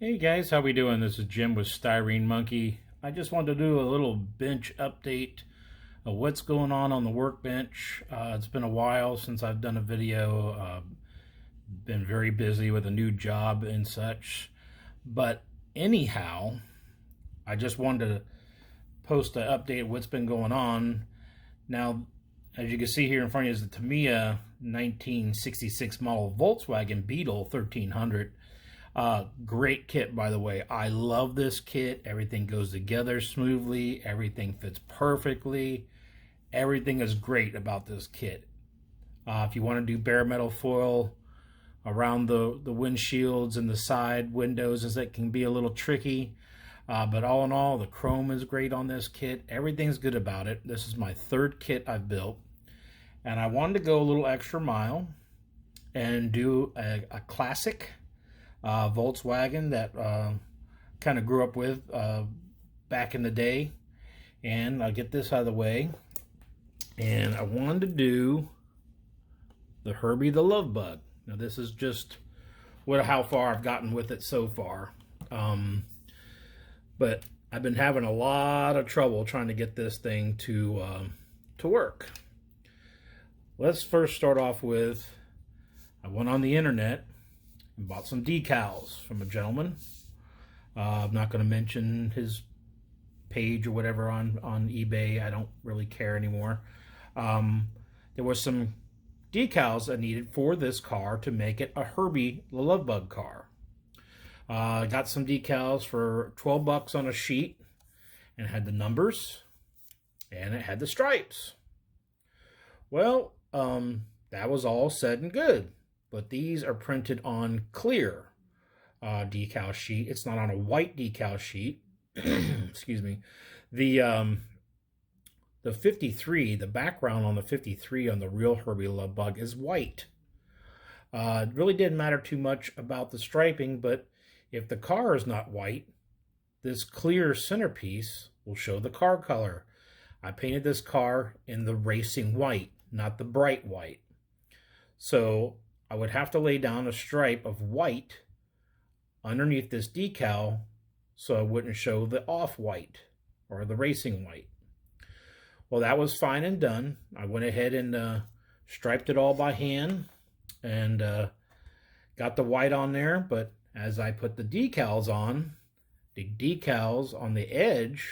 Hey guys, how we doing? This is Jim with Styrene Monkey. I just wanted to do a little bench update of what's going on the workbench. It's been a while since I've done a video. Been very busy with a new job and such. But anyhow, I just wanted to post an update of what's been going on. Now, as you can see here in front of you is the Tamiya 1966 model Volkswagen Beetle 1300. Great kit, by the way. I love this kit. Everything goes together smoothly. Everything fits perfectly. Everything is great about this kit. If you want to do bare metal foil around the windshields and the side windows, as it can be a little tricky. But all in all, the chrome is great on this kit. Everything's good about it. This is my third kit I've built. And I wanted to go a little extra mile and do a classic Volkswagen that kind of grew up with back in the day. And I'll get this out of the way. And I wanted to do the Herbie the Love Bug. Now this is just how far I've gotten with it so far. But I've been having a lot of trouble trying to get this thing to work. Let's first start off with, I went on the internet and bought some decals from a gentleman. I'm not going to mention his page or whatever on eBay. I don't really care anymore. There was some decals I needed for this car to make it a Herbie the Love Bug car. I got some decals for 12 bucks on a sheet, and it had the numbers and it had the stripes. Well, that was all said and good. But these are printed on clear decal sheet. It's not on a white decal sheet. Excuse me. The 53, the background on the 53 on the real Herbie Love Bug is white. It really didn't matter too much about the striping, but if the car is not white, this clear centerpiece will show the car color. I painted this car in the racing white, not the bright white. So I would have to lay down a stripe of white underneath this decal so it wouldn't show the off-white or the racing white. Well, that was fine and done. I went ahead and striped it all by hand and got the white on there, but as I put the decals on the edge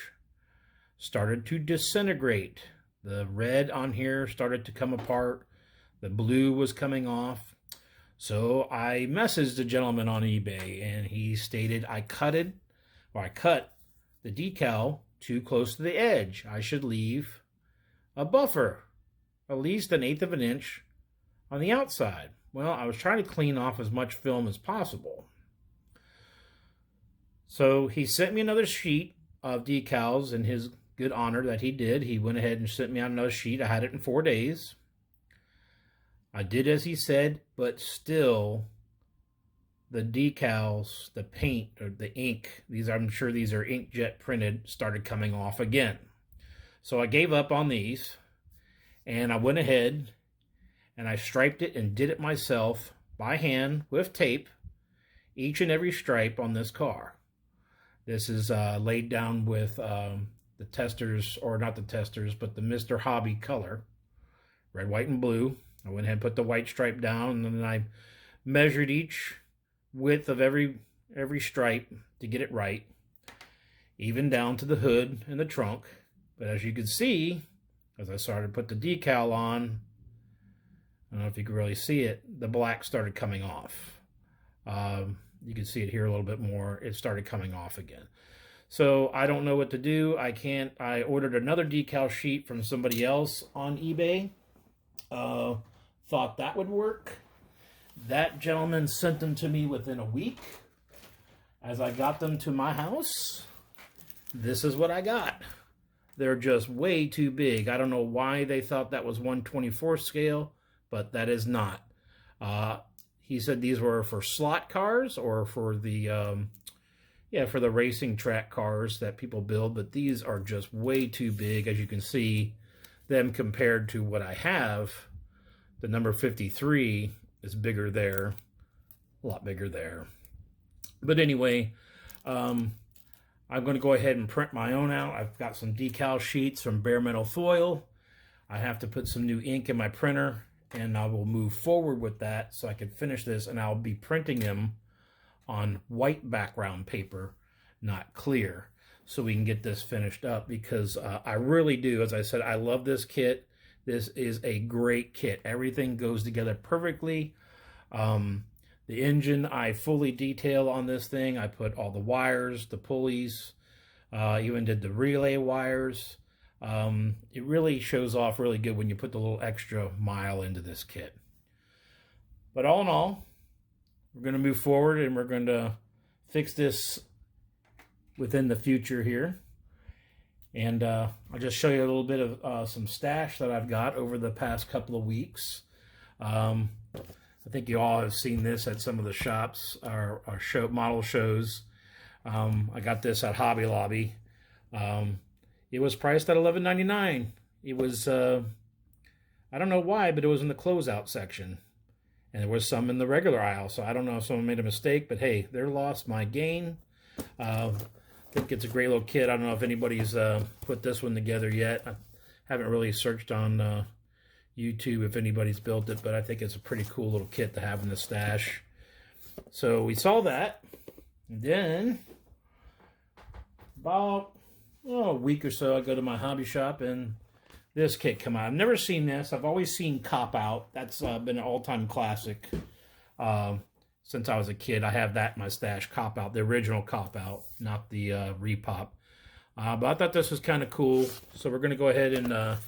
started to disintegrate. The red on here started to come apart. The blue was coming off. So I messaged the gentleman on eBay, and he stated I cut the decal too close to the edge. I should leave a buffer, at least 1/8 of an inch on the outside. Well, I was trying to clean off as much film as possible. So he sent me another sheet of decals in his good honor that he did. He went ahead and sent me out another sheet. I had it in 4 days. I did as he said, but still the decals, the paint, or the ink, I'm sure these are inkjet printed, started coming off again. So I gave up on these, and I went ahead and I striped it and did it myself by hand with tape, each and every stripe on this car. This is laid down with the testers, or not the testers, but the Mr. Hobby color, red, white, and blue. I went ahead and put the white stripe down, and then I measured each width of every stripe to get it right, even down to the hood and the trunk. But as you can see, as I started to put the decal on, I don't know if you can really see it, the black started coming off. You can see it here a little bit more. It started coming off again. So I don't know what to do. I ordered another decal sheet from somebody else on eBay. Thought that would work. That gentleman sent them to me within a week. As I got them to my house, this is what I got. They're just way too big. I don't know why they thought that was 1/24 scale, but that is not. He said these were for slot cars or for the for the racing track cars that people build, but these are just way too big. As you can see them compared to what I have, the number 53 is bigger there, a lot bigger there. But anyway, I'm going to go ahead and print my own out. I've got some decal sheets from bare metal foil. I have to put some new ink in my printer, and I will move forward with that so I can finish this, and I'll be printing them on white background paper, not clear, so we can get this finished up, because I really do, as I said, I love this kit. This is a great kit. Everything goes together perfectly. The engine, I fully detail on this thing. I put all the wires, the pulleys, even did the relay wires. It really shows off really good when you put the little extra mile into this kit. But all in all, we're going to move forward and we're going to fix this within the future here. And I'll just show you a little bit of some stash that I've got over the past couple of weeks. I think you all have seen this at some of the shops, our model shows. I got this at Hobby Lobby. It was priced at $11.99. It was, I don't know why, but it was in the closeout section. And there was some in the regular aisle, so I don't know if someone made a mistake, but hey, their loss, my gain. I think it's a great little kit. I don't know if anybody's put this one together yet. I haven't really searched on YouTube if anybody's built it, but I think it's a pretty cool little kit to have in the stash. So we saw that. And then about a week or so, I go to my hobby shop and this kit come out. I've never seen this. I've always seen Cop Out. That's been an all-time classic since I was a kid. I have that in my stash, Cop Out, the original Cop Out, not the repop. But I thought this was kind of cool, so we're going to go ahead and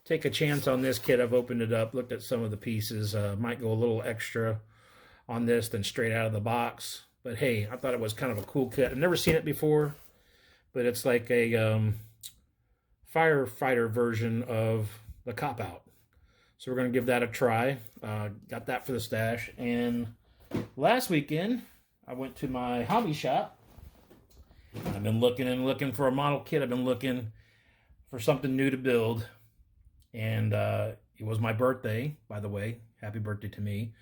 take a chance on this kit. I've opened it up, looked at some of the pieces. Might go a little extra on this than straight out of the box. But hey, I thought it was kind of a cool kit. I've never seen it before, but it's like a firefighter version of the Cop Out. So we're going to give that a try. Got that for the stash. And last weekend, I went to my hobby shop. I've been looking and looking for a model kit. I've been looking for something new to build. And it was my birthday, by the way. Happy birthday to me.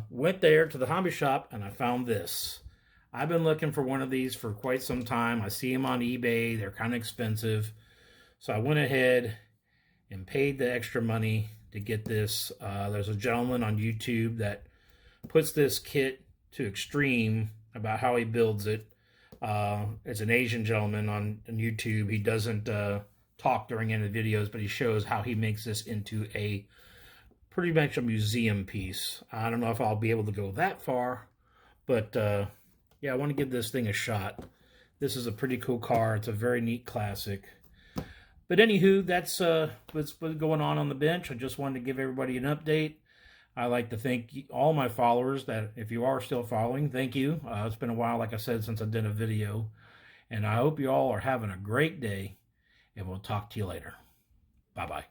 Went there to the hobby shop and I found this. I've been looking for one of these for quite some time. I see them on eBay. They're kind of expensive. So I went ahead and paid the extra money to get this. There's a gentleman on YouTube that puts this kit to extreme about how he builds it. It's an Asian gentleman on YouTube. He doesn't talk during any of the videos, but he shows how he makes this into a pretty much a museum piece. I don't know if I'll be able to go that far, but yeah, I want to give this thing a shot. This is a pretty cool car. It's a very neat classic. But anywho, that's what's been going on the bench. I just wanted to give everybody an update. I like to thank all my followers that, if you are still following, thank you. It's been a while, like I said, since I did a video. And I hope you all are having a great day. And we'll talk to you later. Bye-bye.